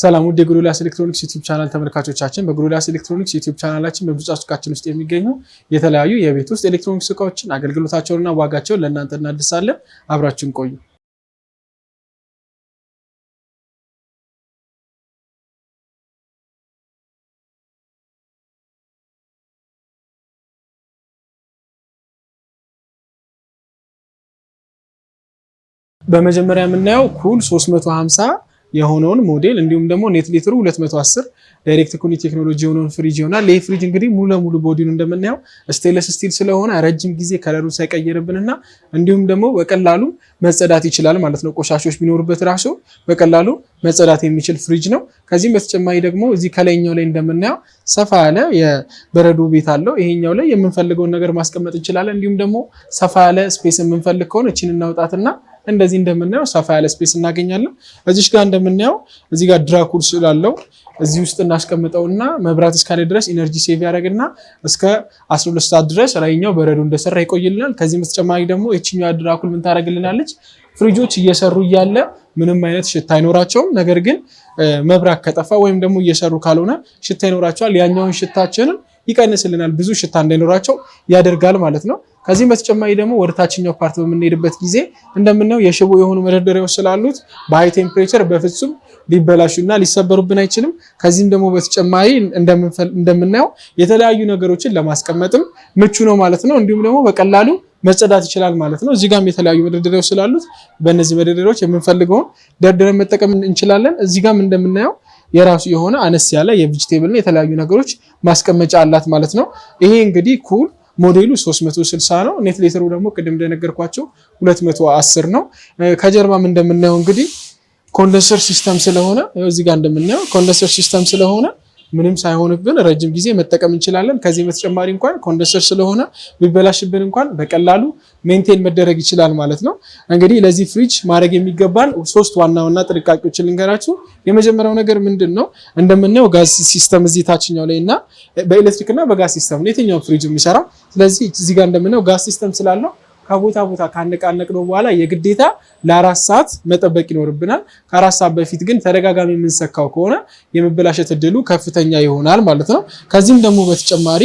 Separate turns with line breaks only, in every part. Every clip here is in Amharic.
ሰላም ውድ የጎዶልያስ ኤሌክትሮኒክስ ዩቲዩብ ቻናል ተመልካቾቻችን በጎዶልያስ ኤሌክትሮኒክስ ዩቲዩብ ቻናላችን በብዙ ሱቃችን ውስጥ የሚገኙ የተለያዩ የቤት ውስጥ ኤሌክትሮኒክስ እቃዎችን አገልግሎታቸውንና ዋጋቸውን ለእናንተ እናድርሳለን። አብራችሁን ቆዩ። በመጀመሪያ የምናየው ኩል 350 የሆነውን ሞዴል እንዲሁም ደግሞ ኔት ሊትሩ 210 ዳይሬክት ኩሊንግ ቴክኖሎጂ የሆነውን ፍሪጅ ይሆናል። ይህ ፍሪጅ እንግዲህ ሙሉ ለሙሉ ቦዲውን እንደምናየው ስቴንለስ ስቲል ስለሆነ ረጅም ጊዜ ከለሩን ሳይቀየርብንና እንዲሁም ደግሞ በቀላሉ መጸዳት ይችላል ማለት ነው። ቆሻሾች ቢኖሩበት ራሱ በቀላሉ መጸዳት የሚችል ፍሪጅ ነው። ከዚህም በተጨማሪ ደግሞ እዚህ ከላይኛው ላይ እንደምናየው ሰፋ ያለ የበረዶ ቤት አለው። ይሄኛው ላይ የምንፈልገውን ነገር ማስቀመጥ እንችላለን። እንዲሁም ደግሞ ሰፋ ያለ ስፔስ የምንፈልግ ከሆነ እቺን እናውጣትና እንደዚህ እንደምናየው ሰፋ ያለ ስፔስ እናገኛለን። እዚህ ጋር እንደምናየው እዚህ ጋር ድራኩል ስላለው እዚህ ውስጥ እናስቀምጠውና መብራት እስካለ ድረስ ኢነርጂ ሴቭ ያደርግና እስከ 12 ሰዓት ድረስ ራይኛው በረዶ እንደሰራ ይቆይልናል። ከዚህም በተጨማሪ ደግሞ እቺኛው ድራኩል ምን ታደርግልናለች? ፍሪጆች እየሰሩ እያለ ምንም አይነት ሽታ አይኖራቸውም። ነገር ግን መብራት ከጠፋ ወይም ደግሞ እየሰሩ ካልሆነ ሽታ ይኖራቸዋል። ያኛውን ሽታችንን ይቀንስልናል፣ ብዙ ሽታ እንዳይኖራቸው ያደርጋል ማለት ነው። ከዚህም በተጨማሪ ደግሞ ወደ ታችኛው ፓርት በምንሄድበት ጊዜ እንደምናየው የሽቦ የሆኑ መደርደሪያዎች ስላሉት በሃይ ቴምፕሬቸር በፍጹም ሊበላሹና ሊሰበሩብን አይችልም። ከዚህም ደግሞ በተጨማሪ እንደምናየው የተለያዩ ነገሮችን ለማስቀመጥም ምቹ ነው ማለት ነው። እንዲሁም ደግሞ በቀላሉ መጸዳት ይችላል ማለት ነው። እዚህ ጋርም የተለያዩ መደርደሪያዎች ስላሉት በእነዚህ መደርደሪያዎች የምንፈልገውን ደርድረን መጠቀም እንችላለን። እዚህ ጋርም እንደምናየው የራሱ የሆነ አነስ ያለ የቬጂቴብልና የተለያዩ ነገሮች ማስቀመጫ አላት ማለት ነው። ይሄ እንግዲህ ኩል ሞዴሉ 360 ነው። ኔት ሊትሩ ደግሞ ቅድም እንደነገርኳቸው 210 ነው። ከጀርባም እንደምናየው እንግዲህ ኮንደንሰር ሲስተም ስለሆነ እዚህ ጋር እንደምናየው ኮንደንሰር ሲስተም ስለሆነ ምንም ሳይሆንብን ረጅም ጊዜ መጠቀም እንችላለን። ከዚህ በተጨማሪ እንኳን ኮንደንሰር ስለሆነ ቢበላሽብን እንኳን በቀላሉ ሜንቴን መደረግ ይችላል ማለት ነው። እንግዲህ ለዚህ ፍሪጅ ማድረግ የሚገባን ሶስት ዋና ጥንቃቄዎችን ልንገራችሁ። የመጀመሪያው ነገር ምንድነው? እንደምናየው ጋዝ ሲስተም እዚህ ታችኛው ላይ እና በኤሌክትሪክ እና በጋዝ ሲስተም ነው የትኛው ፍሪጅ የሚሰራው። ስለዚህ እዚህ ጋር እንደምናየው ጋዝ ሲስተም ስላለው ከቦታ ቦታ ካነቃነቅነው በኋላ የግዴታ ለ4 ሰዓት መጠበቅ ይኖርብናል። ከ4 ሰዓት በፊት ግን ተደጋጋሚ የምንሰካው ከሆነ የመበላሸት እድሉ ከፍተኛ ይሆናል ማለት ነው። ከዚህም ደግሞ በተጨማሪ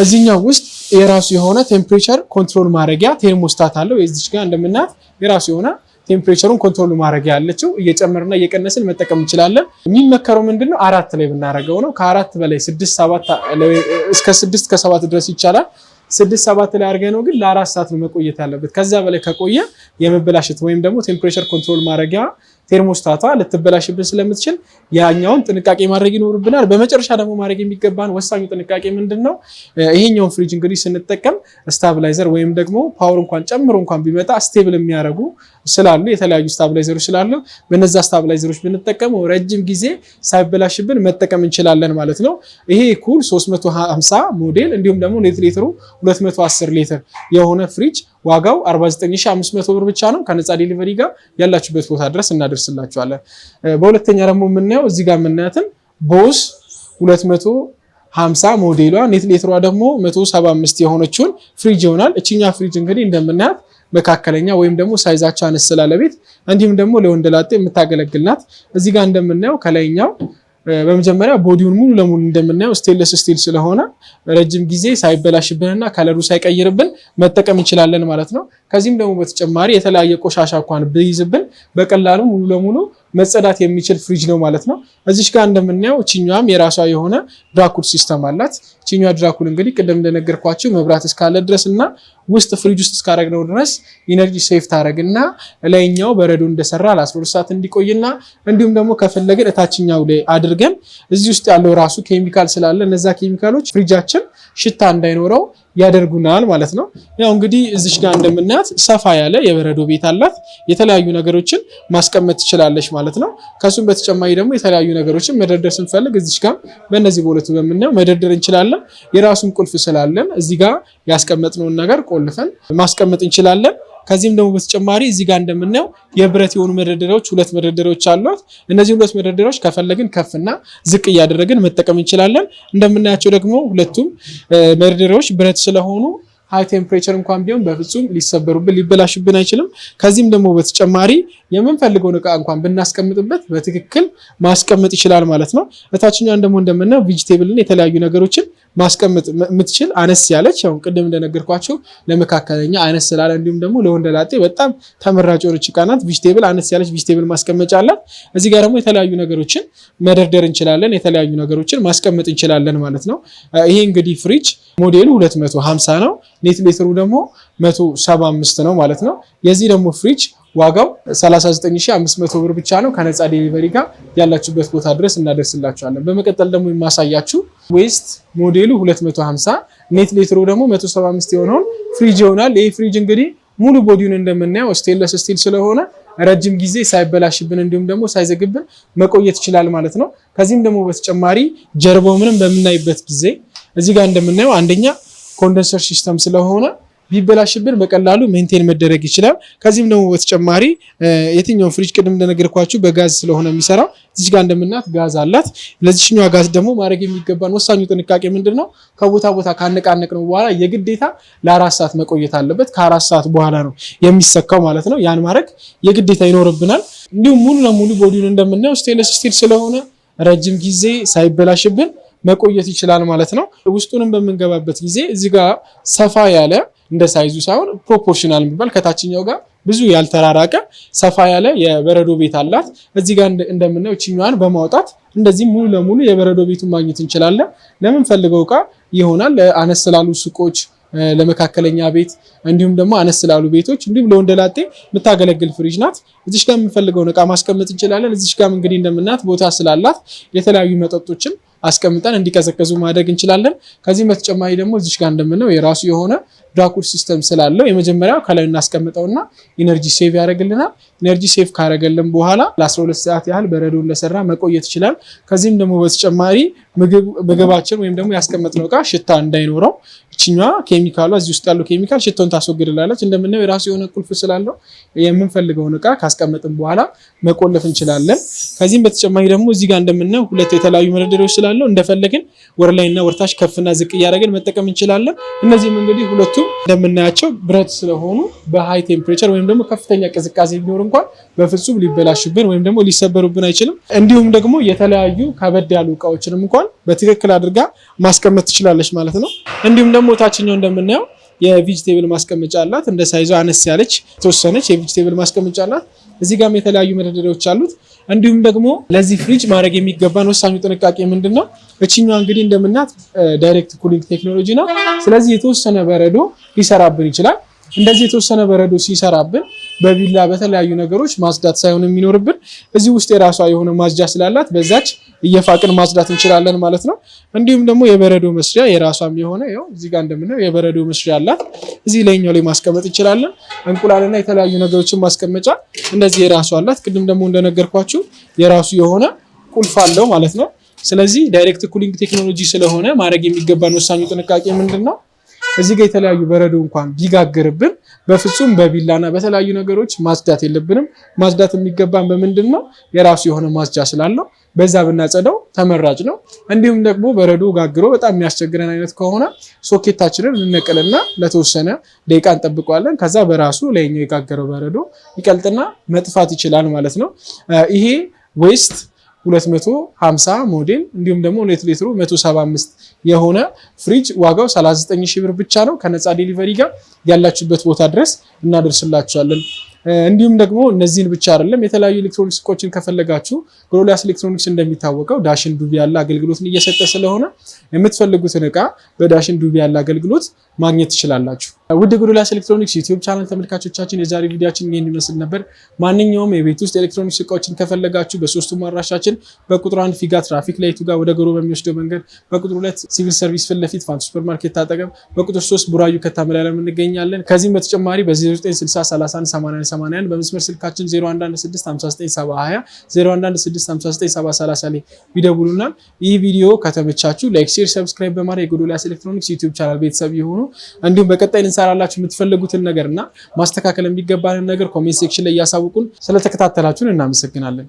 እዚህኛው ውስጥ የራሱ የሆነ ቴምፕሬቸር ኮንትሮል ማድረጊያ ቴርሞስታት አለው። እዚች ጋር እንደምናያት የራሱ የሆነ ቴምፕሬቸሩን ኮንትሮል ማድረጊያ ያለችው እየጨመርና እየቀነስን መጠቀም እንችላለን። የሚመከረው ምንድነው? 4 ላይ ብናደርገው ነው። ከ4 በላይ 6 7 እስከ 6 ከ7 ድረስ ይቻላል። 6-7 ላይ አድርገን ነው ግን ለ4 ሰዓት ነው መቆየት ያለበት። ከዛ በላይ ከቆየ የመበላሸት ወይም ደግሞ ቴምፕሬቸር ኮንትሮል ማድረጊያ ቴርሞስታቷ ልትበላሽብን ስለምትችል ያኛውን ጥንቃቄ ማድረግ ይኖርብናል። በመጨረሻ ደግሞ ማድረግ የሚገባን ወሳኙ ጥንቃቄ ምንድነው? ይሄኛውን ፍሪጅ እንግዲህ ስንጠቀም ስታብላይዘር ወይም ደግሞ ፓወር እንኳን ጨምሮ እንኳን ቢመጣ ስቴብል የሚያደርጉ ስላሉ የተለያዩ ስታብላይዘሮች ስላሉ በነዛ ስታብላይዘሮች ብንጠቀመው ረጅም ጊዜ ሳይበላሽብን መጠቀም እንችላለን ማለት ነው። ይሄ ኩል 350 ሞዴል እንዲሁም ደግሞ ኔት ሊትሩ 210 ሊትር የሆነ ፍሪጅ ዋጋው 49500 ብር ብቻ ነው። ከነፃ ዴሊቨሪ ጋር ያላችሁበት ቦታ ድረስ እናደርስላችኋለን። በሁለተኛ ደግሞ የምናየው እዚህ ጋር የምናያትን ቦስ 250 ሞዴሏ ኔት ሊትሯ ደግሞ 175 የሆነችውን ፍሪጅ ይሆናል። እቺኛ ፍሪጅ እንግዲህ እንደምናያት መካከለኛ ወይም ደግሞ ሳይዛቸው አነስ ስላለ ቤት እንዲሁም ደግሞ ለወንደላጤ የምታገለግልናት። እዚህ ጋር እንደምናየው ከላይኛው በመጀመሪያ ቦዲውን ሙሉ ለሙሉ እንደምናየው ስቴንለስ ስቲል ስለሆነ ረጅም ጊዜ ሳይበላሽብንና ከለሩ ሳይቀይርብን መጠቀም እንችላለን ማለት ነው። ከዚህም ደግሞ በተጨማሪ የተለያየ ቆሻሻ እንኳን ብይዝብን በቀላሉ ሙሉ ለሙሉ መጸዳት የሚችል ፍሪጅ ነው ማለት ነው። እዚች ጋር እንደምናየው እቺኛዋም የራሷ የሆነ ድራኩል ሲስተም አላት። እቺኛዋ ድራኩል እንግዲህ ቅድም እንደነገርኳችሁ መብራት እስካለ ድረስና ውስጥ ፍሪጅ ውስጥ እስካረግነው ድረስ ኢነርጂ ሴቭ ታረግና ላይኛው በረዶ እንደሰራ ለ12 ሰዓት እንዲቆይና እንዲሁም ደግሞ ከፈለግን እታችኛው ላይ አድርገን እዚህ ውስጥ ያለው ራሱ ኬሚካል ስላለ እነዛ ኬሚካሎች ፍሪጃችን ሽታ እንዳይኖረው ያደርጉናል ማለት ነው። ያው እንግዲህ እዚች ጋር እንደምናያት ሰፋ ያለ የበረዶ ቤት አላት። የተለያዩ ነገሮችን ማስቀመጥ ትችላለች ማለት ነው። ከሱም በተጨማሪ ደግሞ የተለያዩ ነገሮችን መደርደር ስንፈልግ እዚች ጋር በእነዚህ በሁለቱ በምናየው መደርደር እንችላለን። የራሱን ቁልፍ ስላለን እዚህ ጋር ያስቀመጥነውን ነገር ቆልፈን ማስቀመጥ እንችላለን። ከዚህም ደግሞ በተጨማሪ እዚህ ጋር እንደምናየው የብረት የሆኑ መደርደሪያዎች 2 መደርደሪያዎች አሏት። እነዚህ 2 መደርደሪያዎች ከፈለግን ከፍና ዝቅ እያደረግን መጠቀም እንችላለን። እንደምናያቸው ደግሞ ሁለቱም መደርደሪያዎች ብረት ስለሆኑ ሃይ ቴምፕሬቸር እንኳን ቢሆን በፍጹም ሊሰበሩብን ሊበላሽብን አይችልም። ከዚህም ደግሞ በተጨማሪ የምንፈልገውን እቃ እንኳን ብናስቀምጥበት በትክክል ማስቀመጥ ይችላል ማለት ነው። እታችኛውን ደግሞ እንደምናየው ቬጂቴብልን የተለያዩ ነገሮችን ማስቀመጥ የምትችል አነስ ያለች ያው ቅድም እንደነገርኳችሁ ለመካከለኛ አነስ ስላለ እንዲሁም ደግሞ ለወንደላጤ በጣም ተመራጭ የሆነች እቃ ናት። ቬጂቴብል አነስ ያለች ቬጂቴብል ማስቀመጫ አላት። እዚህ ጋር ደግሞ የተለያዩ ነገሮችን መደርደር እንችላለን፣ የተለያዩ ነገሮችን ማስቀመጥ እንችላለን ማለት ነው። ይሄ እንግዲህ ፍሪጅ ሞዴሉ 250 ነው። ኔት ሊትሩ ደግሞ 175 ነው ማለት ነው። የዚህ ደግሞ ፍሪጅ ዋጋው 39500 ብር ብቻ ነው። ከነፃ ዴሊቨሪ ጋር ያላችሁበት ቦታ ድረስ እናደርስላችኋለን። በመቀጠል ደግሞ የማሳያችሁ ዌስት ሞዴሉ 250 ኔት ሊትሩ ደግሞ 175 የሆነውን ፍሪጅ ይሆናል። ይህ ፍሪጅ እንግዲህ ሙሉ ቦዲውን እንደምናየው ስቴንለስ ስቲል ስለሆነ ረጅም ጊዜ ሳይበላሽብን እንዲሁም ደግሞ ሳይዘግብን መቆየት ይችላል ማለት ነው። ከዚህም ደግሞ በተጨማሪ ጀርባው ምንም በምናይበት ጊዜ እዚህ ጋር እንደምናየው አንደኛ ኮንደንሰር ሲስተም ስለሆነ ቢበላሽብን በቀላሉ ሜንቴን መደረግ ይችላል። ከዚህም ደግሞ በተጨማሪ የትኛው ፍሪጅ ቅድም እንደነገርኳችሁ በጋዝ ስለሆነ የሚሰራው እዚህ ጋር እንደምናት ጋዝ አላት። ለዚህኛው ጋዝ ደግሞ ማድረግ የሚገባን ወሳኙ ጥንቃቄ ምንድነው? ከቦታ ቦታ ካነቃነቅ ነው በኋላ የግዴታ ለ4 ሰዓት መቆየት አለበት። ከ4 ሰዓት በኋላ ነው የሚሰካው ማለት ነው። ያን ማድረግ የግዴታ ይኖርብናል። እንዲሁም ሙሉ ለሙሉ ቦዲውን እንደምናየው ስቴንለስ ስቲል ስለሆነ ረጅም ጊዜ ሳይበላሽብን መቆየት ይችላል ማለት ነው። ውስጡንም በምንገባበት ጊዜ እዚህ ጋር ሰፋ ያለ እንደ ሳይዙ ሳይሆን ፕሮፖርሽናል የሚባል ከታችኛው ጋር ብዙ ያልተራራቀ ሰፋ ያለ የበረዶ ቤት አላት። እዚህ ጋር እንደምናየው እቺኛዋን በማውጣት እንደዚህ ሙሉ ለሙሉ የበረዶ ቤቱን ማግኘት እንችላለን። ለምን ፈልገው እቃ ይሆናል። አነስ ስላሉ ሱቆች፣ ለመካከለኛ ቤት እንዲሁም ደግሞ አነስ ስላሉ ቤቶች እንዲሁም ለወንደላጤ የምታገለግል ፍሪጅ ናት። እዚህ ጋር የምንፈልገውን እቃ ማስቀመጥ እንችላለን። እዚህ ጋር እንግዲህ እንደምናት ቦታ ስላላት የተለያዩ መጠጦችን አስቀምጠን እንዲቀዘቀዙ ማድረግ እንችላለን። ከዚህም በተጨማሪ ደግሞ እዚህ ጋር እንደምናየው የራሱ የሆነ ዳኩር ሲስተም ስላለው የመጀመሪያው ከላይ እናስቀምጠውና ኢነርጂ ሴቭ ያደርግልናል። ኢነርጂ ሴቭ ካደረገልን በኋላ ለ12 ሰዓት ያህል በረዶ እንደሰራ መቆየት ይችላል። ከዚህም ደግሞ በተጨማሪ ምግባችን ወይም ደግሞ ያስቀመጥነው እቃ ሽታ እንዳይኖረው እቺኛዋ ኬሚካሏ እዚህ ውስጥ ያለው ኬሚካል ሽታውን ታስወግድላለች። እንደምናየው የራሱ የሆነ ቁልፍ ስላለው የምንፈልገውን እቃ ካስቀመጥን በኋላ መቆለፍ እንችላለን። ከዚህም በተጨማሪ ደግሞ እዚህ ጋር እንደምናየው ሁለት የተለያዩ መደርደሪያዎች ስላለው እንደፈለግን ወር ላይና ወርታች ከፍና ዝቅ እያደረግን መጠቀም እንችላለን። እነዚህም እንግዲህ ሁለቱ እንደምናያቸው ብረት ስለሆኑ በሃይ ቴምፕሬቸር ወይም ደግሞ ከፍተኛ ቅዝቃዜ ቢኖር እንኳን በፍጹም ሊበላሽብን ወይም ደግሞ ሊሰበሩብን አይችልም። እንዲሁም ደግሞ የተለያዩ ከበድ ያሉ እቃዎችንም እንኳን በትክክል አድርጋ ማስቀመጥ ትችላለች ማለት ነው። እንዲሁም ደግሞ ታችኛው እንደምናየው የቬጂቴብል ማስቀመጫ አላት። እንደ ሳይዟ አነስ ያለች ተወሰነች የቬጂቴብል ማስቀመጫ አላት። እዚህ ጋርም የተለያዩ መደርደሪያዎች አሉት። እንዲሁም ደግሞ ለዚህ ፍሪጅ ማድረግ የሚገባን ወሳኙ ጥንቃቄ ምንድነው? እቺኛው እንግዲህ እንደምናት ዳይሬክት ኩሊንግ ቴክኖሎጂ ነው። ስለዚህ የተወሰነ በረዶ ሊሰራብን ይችላል። እንደዚህ የተወሰነ በረዶ ሲሰራብን በቢላ በተለያዩ ነገሮች ማጽዳት ሳይሆን የሚኖርብን እዚህ ውስጥ የራሷ የሆነ ማጽጃ ስላላት በዛች እየፋቅን ማጽዳት እንችላለን ማለት ነው። እንዲሁም ደግሞ የበረዶ መስሪያ የራሷም የሆነ ያው እዚህ ጋር እንደምናየው የበረዶ መስሪያ አላት። እዚህ ላይኛው ላይ ማስቀመጥ እንችላለን። እንቁላልና የተለያዩ ነገሮችን ማስቀመጫ እንደዚህ የራሷ አላት። ቅድም ደግሞ እንደነገርኳችሁ የራሱ የሆነ ቁልፍ አለው ማለት ነው። ስለዚህ ዳይሬክት ኩሊንግ ቴክኖሎጂ ስለሆነ ማድረግ የሚገባን ወሳኙ ጥንቃቄ ምንድነው? እዚህ ጋር የተለያዩ በረዶ እንኳን ቢጋግርብን በፍጹም በቢላና በተለያዩ ነገሮች ማጽዳት የለብንም። ማጽዳት የሚገባን በምንድነው? የራሱ የሆነ ማጽጃ ስላለው በዛ ብናጸዳው ተመራጭ ነው። እንዲሁም ደግሞ በረዶ ጋግሮ በጣም የሚያስቸግረን አይነት ከሆነ ሶኬታችንን እንነቅልና ለተወሰነ ደቂቃ እንጠብቀዋለን። ከዛ በራሱ ላይኛው የጋገረው በረዶ ይቀልጥና መጥፋት ይችላል ማለት ነው። ይሄ ዌስት 250 ሞዴል እንዲሁም ደግሞ ኔት ሊትሩ 175 የሆነ ፍሪጅ ዋጋው 39000 ብር ብቻ ነው። ከነፃ ዴሊቨሪ ጋር ያላችሁበት ቦታ ድረስ እናደርስላችኋለን። እንዲሁም ደግሞ እነዚህን ብቻ አይደለም የተለያዩ ኤሌክትሮኒክስ እቃዎችን ከፈለጋችሁ ጎዶልያስ ኤሌክትሮኒክስ እንደሚታወቀው ዳሽን ዱቢ ያለ አገልግሎትን እየሰጠ ስለሆነ የምትፈልጉትን እቃ በዳሽን ዱቢ ያለ አገልግሎት ማግኘት ትችላላችሁ። ውድ ጎዶልያስ ኤሌክትሮኒክስ ዩቲዩብ ቻናል ተመልካቾቻችን የዛሬ ቪዲዮአችን ይሄን ይመስል ነበር። ማንኛውም የቤት ውስጥ ኤሌክትሮኒክስ እቃዎችን ከፈለጋችሁ በሶስቱም አድራሻችን በቁጥር 1 ፊጋ ትራፊክ ላይቱ ጋር ወደ ጎሮ በሚወስደው መንገድ፣ በቁጥር 2 ሲቪል ሰርቪስ ፊት ለፊት ፋንቱ ሱፐርማርኬት አጠገብ፣ በቁጥር 3 ቡራዩ ከታመላለም እንገኛለን። ከዚህም በተጨማሪ በ09603181 በመስመር ስልካችን 0116597020 0116597030 ላይ ቢደውሉናል። ይህ ቪዲዮ ከተመቻችሁ ላይክ፣ ሼር፣ ሰብስክራይብ በማድረግ የጎዶልያስ ኤሌክትሮኒክስ ዩቲዩብ ቻናል ቤተሰብ ይሁኑ። እንዲሁም በቀጣይ እንሰራላችሁ የምትፈልጉትን ነገርና ማስተካከል የሚገባንን ነገር ኮሜንት ሴክሽን ላይ ያሳውቁን። ስለተከታተላችሁን እናመሰግናለን።